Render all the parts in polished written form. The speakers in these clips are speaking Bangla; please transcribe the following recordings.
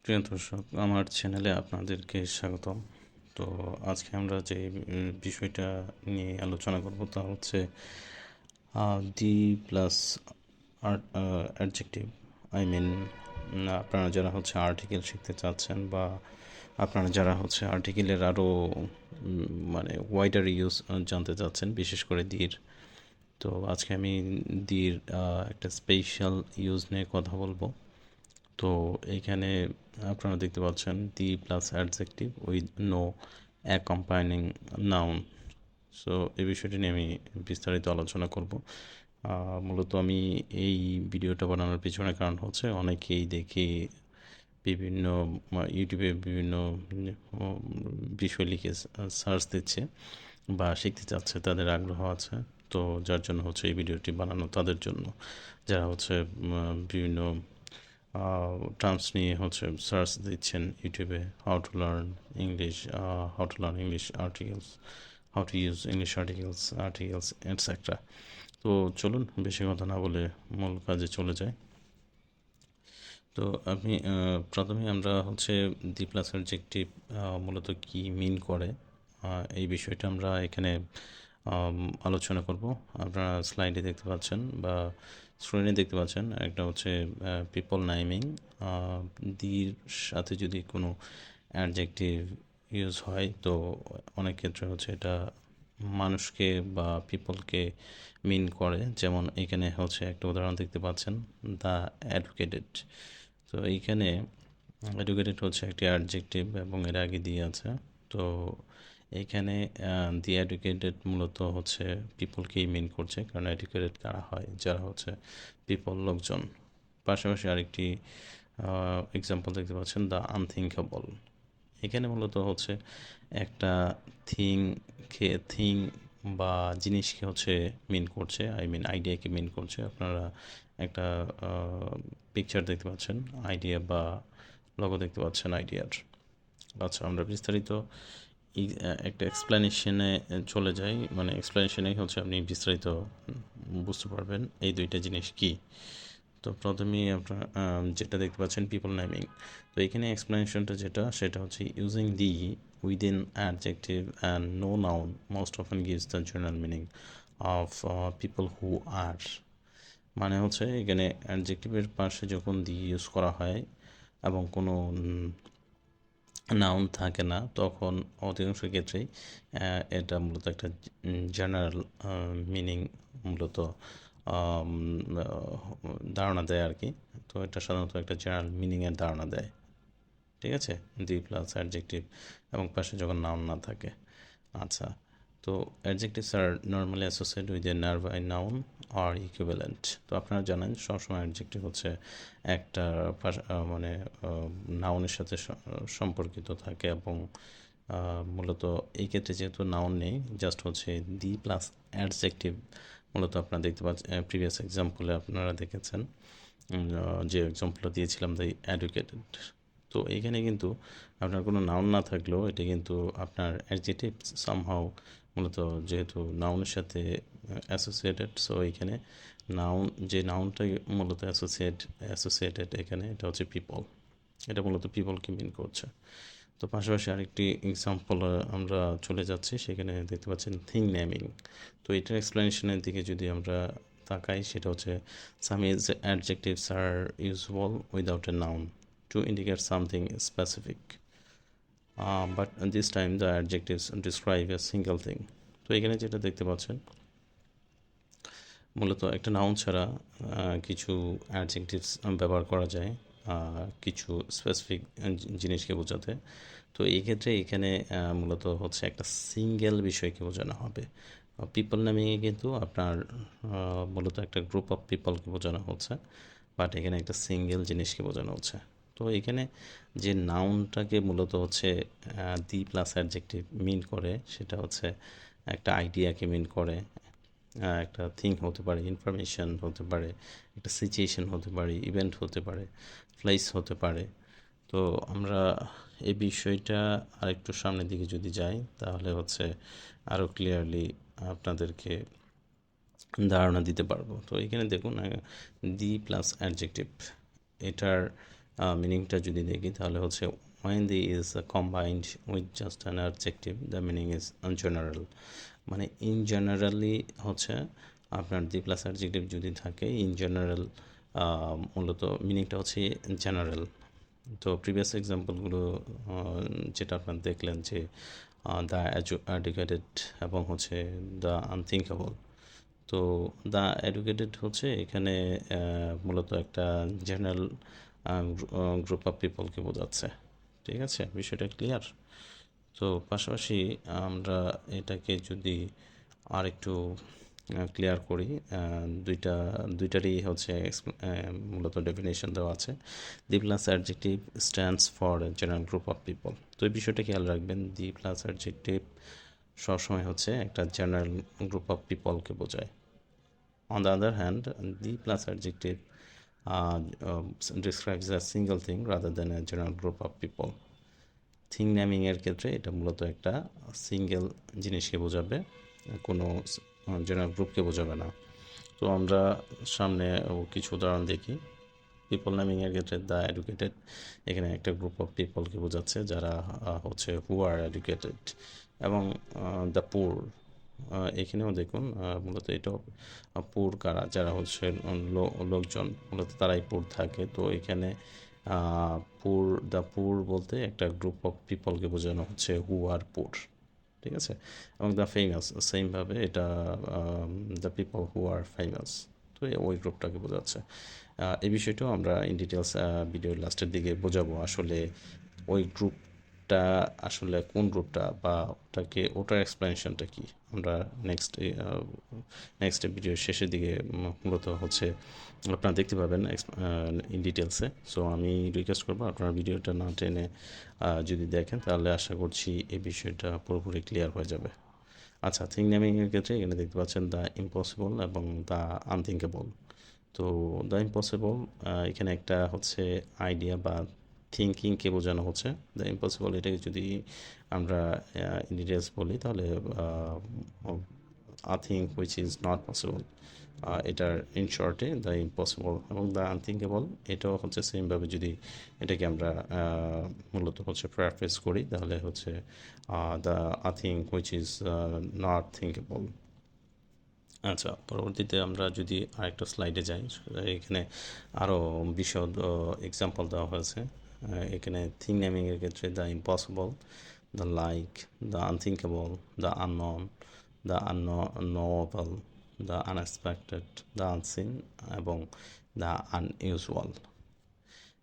প্রিয় দর্শক, আমার চ্যানেলে আপনাদেরকে স্বাগতম। তো আজকে আমরা যে বিষয়টা নিয়ে আলোচনা করব তা হচ্ছে the plus adjective. I mean, আপনারা যারা হচ্ছে আর্টিকেল শিখতে চাচ্ছেন বা আপনারা যারা হচ্ছে আর্টিকেলের আরও মানে ওয়াইডার ইউজ জানতে চাচ্ছেন, বিশেষ করে দির। তো আজকে আমি দির একটা স্পেশাল ইউজ নিয়ে কথা বলবো। তো এইখানে আপনারা দেখতে পাচ্ছেন the plus adjective with no accompanying noun. So এই বিষয়টি নিয়ে আমি বিস্তারিত আলোচনা করব। মূলত আমি এই ভিডিওটা বানানোর পিছনে কারণ হচ্ছে অনেকেই দেখি বিভিন্ন ইউটিউবে বিভিন্ন বিষয় লিখে সার্চ দিচ্ছে বা শিখতে চাচ্ছে, তাদের আগ্রহ আছে। তো যার জন্য হচ্ছে এই ভিডিওটি বানানো তাদের জন্য, যারা হচ্ছে বিভিন্ন টার্মস নিয়ে হচ্ছে সার্চ দিচ্ছেন ইউটিউবে, how to learn English articles, how to use English articles etcetera. তো চলুন বেশি কথা না বলে মূল কাজে চলে যাই। তো আপনি প্রথমে আমরা হচ্ছে দি প্লাস অ্যাডজেক্টিভ মূলত কি মিন করে এই বিষয়টা আমরা এখানে আলোচনা করব। আপনারা স্লাইডে দেখতে পাচ্ছেন বা স্ক্রিনে দেখতে পাচ্ছেন, একটা হচ্ছে পিপল নাইমিং। দির সাথে যদি কোনো অ্যাডজেক্টিভ ইউজ হয় তো অনেক ক্ষেত্রে হচ্ছে এটা মানুষকে বা পিপলকে মিন করে। যেমন এখানে হচ্ছে একটা উদাহরণ দেখতে পাচ্ছেন, দ্য এডুকেটেড। তো এইখানে এডুকেটেড হচ্ছে একটি অ্যাডজেক্টিভ এবং এর আগে দিয়ে আছে। তো এইখানে দি এডুকেটেড মূলত হচ্ছে পিপলকেই মিন করছে, কারণ এডুকেটেড কারা হয়, যারা হচ্ছে পিপল, লোকজন। পাশাপাশি আরেকটি এক্সাম্পল দেখতে পাচ্ছেন, দ্য আনথিঙ্কেবল। এখানে মূলত হচ্ছে একটা থিং বা জিনিসকে হচ্ছে মিন করছে, আই মিন আইডিয়াকে মিন করছে। আপনারা একটা পিকচার দেখতে পাচ্ছেন আইডিয়া বা লোগো দেখতে পাচ্ছেন আইডিয়ার। আচ্ছা, আমরা বিস্তারিত একটা এক্সপ্লেনেশনে চলে যাই। মানে এক্সপ্লেনেশনেই হচ্ছে আপনি বিস্তারিত বুঝতে পারবেন এই দুইটা জিনিস কি। তো প্রথমেই আপনার যেটা দেখতে পাচ্ছেন পিপল নেমিং। তো এখানে এক্সপ্লেনেশনটা যেটা, সেটা হচ্ছে using the within adjective and no noun most often gives the general meaning of people who are. মানে হচ্ছে এখানে অ্যাডজেক্টিভের পাশে যখন দি ইউজ করা হয় এবং কোনো নাউন থাকে না, তখন অধিকাংশ ক্ষেত্রেই এটা মূলত একটা জেনারেল মিনিং মূলত ধারণা দেয় আর কি। তো এটা সাধারণত একটা জেনারেল মিনিংয়ের ধারণা দেয়। ঠিক আছে, দি প্লাস অ্যাডজেক্টিভ এবং পাশে যখন নাউন না থাকে। আচ্ছা, তো adjectives are normally associate with a নার্ভাই নাউন আর ইকুইভ্যালেন্ট। তো আপনারা জানেন সবসময় অ্যাডজেক্টিভ হচ্ছে একটা মানে নাউনের সাথে সম্পর্কিত থাকে এবং মূলত এই ক্ষেত্রে যেহেতু নাউন নেই, জাস্ট হচ্ছে দি প্লাস অ্যাডজেক্টিভ। মূলত আপনারা দেখতে পাচ্ছেন প্রিভিয়াস এক্সাম্পলে আপনারা দেখেছেন, যে এক্সাম্পলটা দিয়েছিলাম, দ্য এডুকেটেড। তো এইখানে কিন্তু আপনার কোনো নাউন না থাকলেও এটা কিন্তু আপনার অ্যাডজেক্টিভ সামহাও মূলত যেহেতু নাউনের সাথে অ্যাসোসিয়েটেড। সো এইখানে যে নাউনটা মূলত অ্যাসোসিয়েটেড এখানে, এটা হচ্ছে পিপল। এটা মূলত পিপলকে মিন করছে। তো পাশাপাশি আরেকটি এক্সাম্পল আমরা চলে যাচ্ছি, সেখানে দেখতে পাচ্ছেন থিং নেমিং। তো এটার এক্সপ্লেনেশনের দিকে যদি আমরা তাকাই, সেটা হচ্ছে some adjectives are usual without a noun to indicate something specific, but this time the adjectives describe a single thing. তো এখানে যেটা দেখতে পাচ্ছেন, মূলত একটা নাউন ছাড়া কিছু অ্যাডজেক্টিভস ব্যবহার করা যায় কিছু স্পেসিফিক জিনিসকে বোঝাতে। তো এই ক্ষেত্রে এখানে মূলত হচ্ছে একটা সিঙ্গেল বিষয়কে বোঝানো হবে। পিপল নেমিংয়ে কিন্তু আপনার মূলত একটা গ্রুপ অফ পিপলকে বোঝানো হচ্ছে, বাট এখানে একটা সিঙ্গেল জিনিসকে বোঝানো হচ্ছে। তো এখানে যে নাউনটাকে মূলত হচ্ছে দি প্লাস অ্যাডজেক্টিভ মিন করে, সেটা হচ্ছে একটা আইডিয়াকে মিন করে। একটা থিং হতে পারে, ইনফরমেশন হতে পারে, একটা সিচুয়েশন হতে পারে, ইভেন্ট হতে পারে, প্লেস হতে পারে। তো আমরা এই বিষয়টা আরেকটু সামনের দিকে যদি যাই, তাহলে হচ্ছে আরও ক্লিয়ারলি আপনাদেরকে ধারণা দিতে পারবো। তো এখানে দেখুন, দি প্লাস অ্যাডজেক্টিভ, এটার মিনিংটা যদি দেখি তাহলে হচ্ছে when the is combined with just an adjective the meaning is general, মানে ইন জেনারেলি হচ্ছে আপনার দি প্লাস অ্যাডজেক্টিভ যদি থাকে ইন জেনারেল মূলত মিনিংটা হচ্ছে জেনারেল। তো প্রিভিয়াস এক্সাম্পলগুলো যেটা আপনার দেখলেন যে দ্য এডুকেটেড এবং হচ্ছে দ্য আনথিঙ্কেবল। তো দ্য এডুকেটেড হচ্ছে এখানে মূলত একটা জেনারেল গ্রুপ অফ পিপলকে বোঝাচ্ছে। ঠিক আছে, বিষয়টা ক্লিয়ার? তো পাশাপাশি আমরা এটাকে যদি আর একটু ক্লিয়ার করি, দুইটারই হচ্ছে মূলত ডেফিনেশন দেওয়া আছে। দি plus adjective stands for general group of people. তো এই বিষয়টা খেয়াল রাখবেন, দি প্লাস অ্যাডজেক্টিভ সবসময় হচ্ছে একটা জেনারেল গ্রুপ অফ পিপলকে বোঝায়। On the other hand, the plus adjective describes a single thing rather than a general group of people. Thing নেমিংয়ের ক্ষেত্রে এটা মূলত একটা সিঙ্গেল জিনিসকে বোঝাবে, কোনো জেনারেল গ্রুপকে বোঝাবে না। তো আমরা সামনে কিছু উদাহরণ দেখি। পিপল নেমিংয়ের ক্ষেত্রে দ্য এডুকেটেড এখানে একটা গ্রুপ অফ পিপলকে বোঝাচ্ছে যারা হচ্ছে হু আর এডুকেটেড, এবং দ্য পুর এখানেও দেখুন মূলত এটাও পুর কারা, যারা হচ্ছে লোকজন মূলত তারাই পুর থাকে। তো এখানে পুর দ্য পুর বলতে একটা গ্রুপ অফ পিপলকে বোঝানো হচ্ছে হু আর পুর। ঠিক আছে, এবং দ্য ফেমাস সেমভাবে এটা the people who are famous, তো ওই গ্রুপটাকে বোঝাচ্ছে। এই বিষয়টাও আমরা ইন ডিটেলস ভিডিওর লাস্টের দিকে বোঝাবো আসলে ওই গ্রুপটা আসলে কোন গ্রুপটা বা ওটার এক্সপ্লেনেশনটা কি, আমরা নেক্সট ভিডিওর শেষের দিকে মূলত হচ্ছে আপনারা দেখতে পাবেন ইন ডিটেলসে। সো আমি রিকোয়েস্ট করবো আপনারা ভিডিওটা না টেনে যদি দেখেন তাহলে আশা করছি এই বিষয়টা পুরোপুরি ক্লিয়ার হয়ে যাবে। আচ্ছা, থিং নেমিংয়ের ক্ষেত্রে এখানে দেখতে পাচ্ছেন দ্য ইম্পসিবল এবং দ্য আনথিঙ্কেবল। তো দ্য ইম্পসিবল এখানে একটা হচ্ছে আইডিয়া বা থিঙ্কিংকে বোঝানো হচ্ছে। দ্য ইম্পসিবল এটাকে যদি আমরা ইন ডিটেলস বলি তাহলে I think which is not possible, এটার ইন শর্টে দ্য ইম্পসিবল। এবং দ্য আনথিঙ্কেবল এটাও হচ্ছে সেমভাবে যদি এটাকে আমরা মূলত হচ্ছে প্র্যাকটিস করি তাহলে হচ্ছে the I think which is not thinkable. আচ্ছা, পরবর্তীতে আমরা যদি আরেকটা স্লাইডে যাই, এখানে আরও বিশদ এক্সাম্পল দেওয়া হয়েছে। এখানে থিং নেমিংয়ের ক্ষেত্রে the impossible, the like, the unthinkable, the unknown, the unknowable, the unexpected, the unseen এবং দ্য আনইউজুয়াল।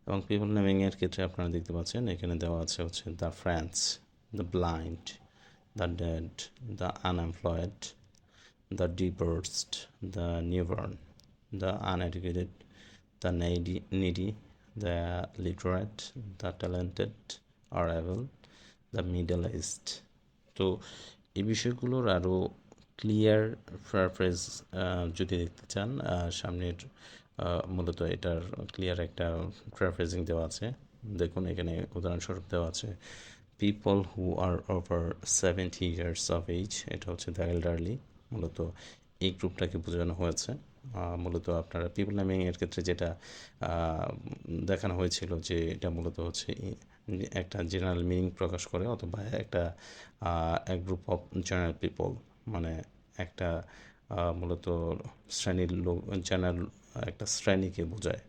এবং পিপল নেমিংয়ের ক্ষেত্রে আপনারা দেখতে পাচ্ছেন এখানে দেওয়া আছে হচ্ছে the friends, the blind, the dead, the unemployed, the divorced, the newborn, the uneducated, the needy, the literate, the talented or able, the middle-aged. তো এই বিষয়গুলোর আরও ক্লিয়ার প্যারাফ্রেজ যদি দেখতে চান, সামনের মূলত এটার ক্লিয়ার একটা প্যারাফ্রেজিং দেওয়া আছে। দেখুন এখানে উদাহরণস্বরূপ দেওয়া আছে people who are over 70 years of age, এটা হচ্ছে দ্য এল্ডারলি। মূলত এই গ্রুপটাকে বোঝানো হয়েছে। মূলত আপনারা পিপল নেমিংয়ের ক্ষেত্রে যেটা দেখানো হয়েছিল যে এটা মূলত হচ্ছে একটা জেনারেল মিনিং প্রকাশ করে, অথবা একটা এক গ্রুপ অফ জেনারেল পিপল, মানে একটা মূলত শ্রেণীর লোক, জেনারেল একটা শ্রেণীকে বোঝায়।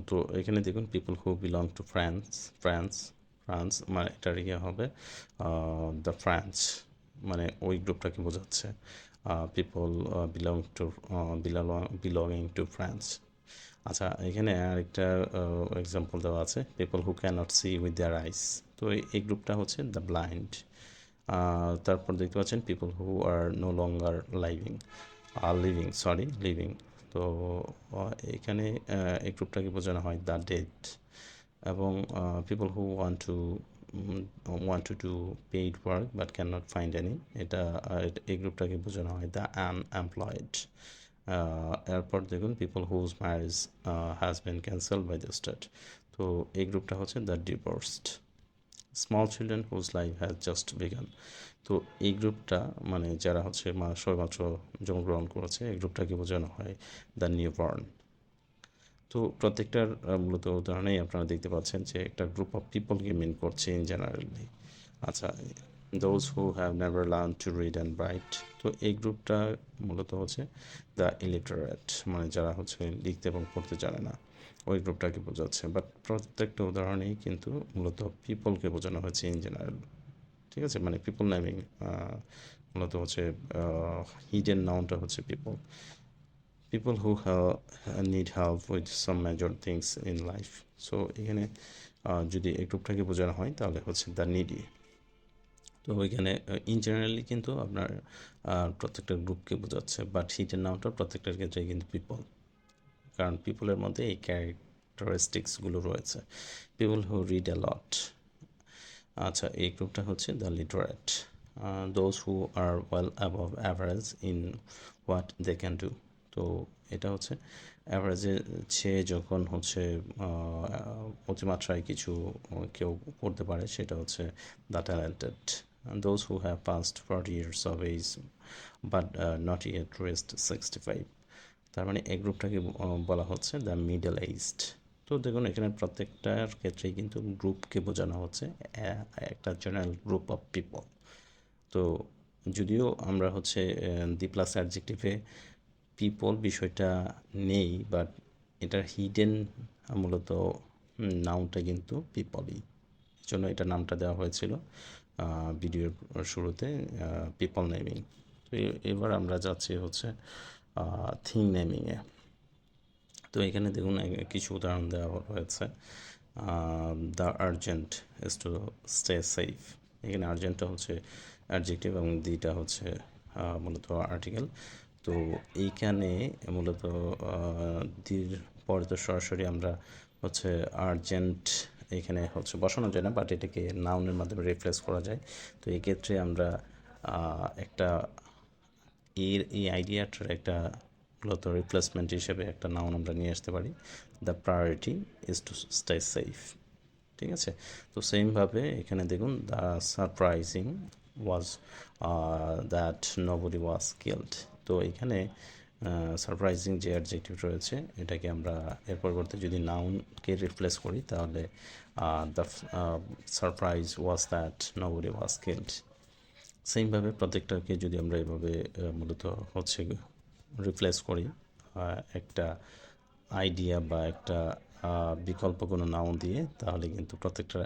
তো এখানে দেখুন people who belong to France মানে এটার ইয়ে হবে দ্য ফ্রান্স, মানে ওই গ্রুপটাকে বোঝাচ্ছে পিপল বিলংিং টু ফ্রান্স। আচ্ছা, এখানে আরেকটা এক্সাম্পল দেওয়া আছে people who cannot see with their eyes, তো এই গ্রুপটা হচ্ছে দ্য ব্লাইন্ড। তারপর দেখতে পাচ্ছেন people who are no longer living, তো এখানে এই গ্রুপটাকে বোঝানো হয় দ্য ডেড। এবং people who want to do paid work but cannot find any, এটা এই গ্রুপটাকে বোঝানো হয় দ্য আনএমপ্লয়েড। এরপর দেখুন people whose marriage has been cancelled by the state, তো এই গ্রুপটা হচ্ছে the divorced. Small children whose life has just began, তো এই গ্রুপটা মানে যারা হচ্ছে সবেমাত্র জন্মগ্রহণ করেছে এই গ্রুপটাকে বোঝানো হয় দ্য নিউবর্ন। তো প্রত্যেকটার মূলত উদাহরণেই আপনারা দেখতে পাচ্ছেন যে একটা গ্রুপ অফ পিপলকে মিন করছে ইন জেনারেলি। আচ্ছা, those who have never learn to read and right, তো এই গ্রুপটা মূলত হচ্ছে দ্য ইলিটারেট, মানে যারা হচ্ছে লিখতে এবং পড়তে জানে না, ওই গ্রুপটাকে বোঝাচ্ছে। বাট প্রত্যেকটা উদাহরণেই কিন্তু মূলত পিপলকে বোঝানো হয়েছে ইন জেনারেল। ঠিক আছে, মানে পিপল নেমিং মূলত হচ্ছে হিডেন নাউনটা হচ্ছে people, people who need help with some major things in life. So এখানে যদি এই গ্রুপটাকে বোঝানো হয় তাহলে হচ্ছে দ্য নিডি। তো ওইখানে ইন জেনারেলি কিন্তু আপনার প্রত্যেকটা গ্রুপকে বোঝাচ্ছে, বাট হিডেন নাউনটা প্রত্যেকটার ক্ষেত্রে কিন্তু পিপল, কারণ পিপলের মধ্যে এই ক্যারেক্টারিস্টিক্সগুলো রয়েছে। People who read a lot. আচ্ছা, এই গ্রুপটা হচ্ছে the literate, those who are well above average in what they can do. তো এটা হচ্ছে অ্যাভারেজে চেয়ে যখন হচ্ছে অতিমাত্রায় কিছু কেউ করতে পারে, সেটা হচ্ছে the talented. Those who have passed 40 years of age but not yet rest 65। তার মানে এই গ্রুপটাকে বলা হচ্ছে দ্য মিডল এইজড। তো দেখুন এখানে প্রত্যেকটার ক্ষেত্রেই কিন্তু গ্রুপকে বোঝানো হচ্ছে একটা জেনারেল গ্রুপ অফ পিপল। তো যদিও আমরা হচ্ছে দি প্লাস অ্যাডজেক্টিভে পিপল বিষয়টা নেই, বাট এটার হিডেন মূলত নাউনটা কিন্তু পিপলই, এই জন্য এটা নামটা দেওয়া হয়েছিল ভিডিওর শুরুতে, পিপল নেমিং। তো এবার আমরা যাচ্ছি হচ্ছে থিং নেমিংয়ে। তো এখানে দেখুন কিছু উদাহরণ দেওয়া হয়েছে। The urgent is to stay safe, এখানে আর্জেন্টটা হচ্ছে অ্যাডজেক্টিভ এবং দিটা হচ্ছে মূলত আর্টিকেল। তো এইখানে মূলত দির পরে তো সরাসরি আমরা হচ্ছে আর্জেন্ট এখানে হচ্ছে বসানো যায় না, বাট এটাকে নাউনের মাধ্যমে রিপ্লেস করা যায়। তো এই ক্ষেত্রে আমরা একটা এই আইডিয়াটার একটা মূলত রিপ্লেসমেন্ট হিসেবে একটা নাউন আমরা নিয়ে আসতে পারি, the priority is to stay safe. ঠিক আছে, তো সেমভাবে এখানে দেখুন the surprising was that nobody was killed. তো এখানে সারপ্রাইজিং যে অ্যাডজেক্টিভ রয়েছে এটাকে আমরা এর পরিবর্তে যদি নাউনকে রিপ্লেস করি তাহলে the surprise was that nobody was killed. সেমভাবে প্রত্যেকটাকে যদি আমরা এভাবে মূলত হচ্ছে রিপ্লেস করি একটা আইডিয়া বা একটা বিকল্প কোনো নাউন দিয়ে, তাহলে কিন্তু প্রত্যেকটা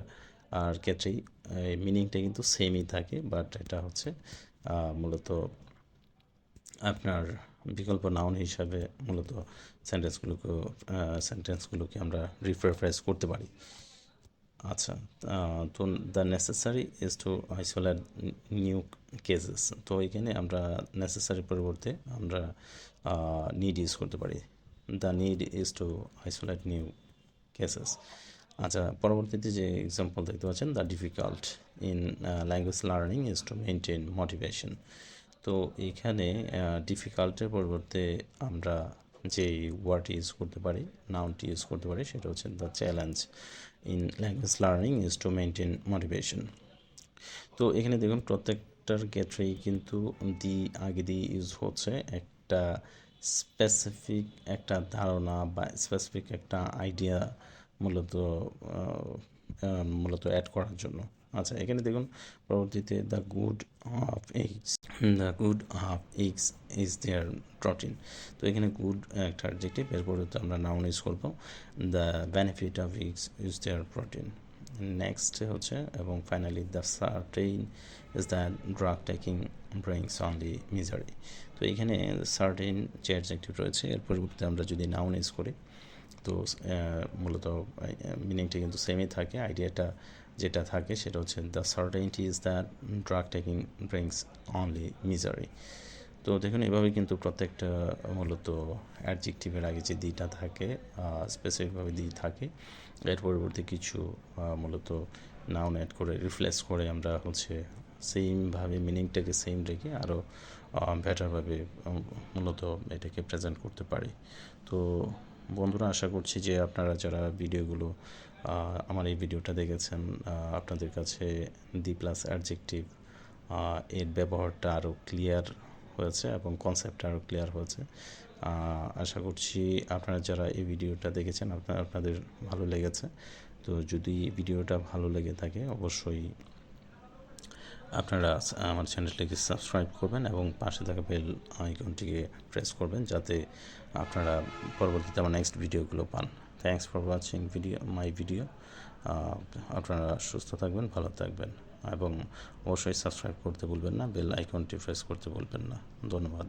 আর ক্ষেত্রেই মিনিংটা কিন্তু সেমই থাকে, বাট এটা হচ্ছে মূলত আপনার বিকল্প নাউন হিসাবে মূলত সেন্টেন্সগুলোকে আমরা রিফ্রেশ করতে পারি। আচ্ছা, তো the necessary is to isolate new cases. তো এখানে আমরা নেসেসারি পরিবর্তে আমরা নিড ইউজ করতে পারি, the need is to isolate new cases. আচ্ছা, পরবর্তীতে যে এক্সাম্পল দেখতে পাচ্ছেন, the difficult in language learning is to maintain motivation. তো এইখানে ডিফিকাল্টের পরিবর্তে আমরা যে ওয়ার্ড ইউজ করতে পারি, নাউনটি ইউজ করতে পারি, সেটা হচ্ছে the challenge in language learning is to maintain motivation. তো এখানে দেখুন প্রত্যেকটার ক্ষেত্রেই কিন্তু আগে দিয়ে ইউজ হচ্ছে একটা স্পেসিফিক একটা ধারণা বা স্পেসিফিক একটা আইডিয়া মূলত অ্যাড করার জন্য। আচ্ছা, এখানে দেখুন পরবর্তীতে the good of eggs is their protein. তো এখানে গুড একটা অ্যাডজেক্টিভ, এর পরিবর্তে আমরা নাউন ইউজ করবো, the benefit of eggs is their protein. Next হচ্ছে এবং finally the certain is that drug taking brings only misery. তো এখানে সার্টেইন যে অ্যাডজেক্টিভ রয়েছে এর পরিবর্তে আমরা যদি নাউন ইউজ করি তো মূলত মিনিংটা কিন্তু সেমই থাকে, আইডিয়াটা যেটা থাকে সেটা হচ্ছে the certainty is that drug taking brings only misery. তো দেখুন এভাবে কিন্তু প্রত্যেকটা মূলত অ্যাডজেক্টিভের আগে যে দিটা থাকে স্পেসিফিকভাবে দি থাকে, এর পরিবর্তে কিছু মূলত নাউন অ্যাড করে রিপ্লেস করে আমরা হচ্ছে সেমভাবে মিনিংটাকে সেম রেখে আরও বেটারভাবে মূলত এটাকে প্রেজেন্ট করতে পারি। তো বন্ধুরা, আশা করছি যে আপনারা যারা ভিডিওগুলো আমার এই ভিডিওটা দেখেছেন আপনাদের কাছে দি প্লাস অ্যাডজেক্টিভ এর ব্যবহারটা আরও ক্লিয়ার হয়েছে এবং কনসেপ্ট আরও ক্লিয়ার হয়েছে। আশা করছি আপনারা যারা এই ভিডিওটা দেখেছেন আপনাদের ভালো লেগেছে। তো যদি ভিডিওটা ভালো লেগে থাকে অবশ্যই আপনারা আমার চ্যানেলটিকে সাবস্ক্রাইব করবেন এবং পাশে থাকা বেল আইকনটিকে প্রেস করবেন, যাতে আপনারা পরবর্তীতে আমার নেক্সট ভিডিওগুলো পান। Thanks for watching my video. আপনারা সুস্থ থাকবেন, ভালো থাকবেন এবং অবশ্যই সাবস্ক্রাইব করতে ভুলবেন না, বেল আইকনটি প্রেস করতে ভুলবেন না। ধন্যবাদ।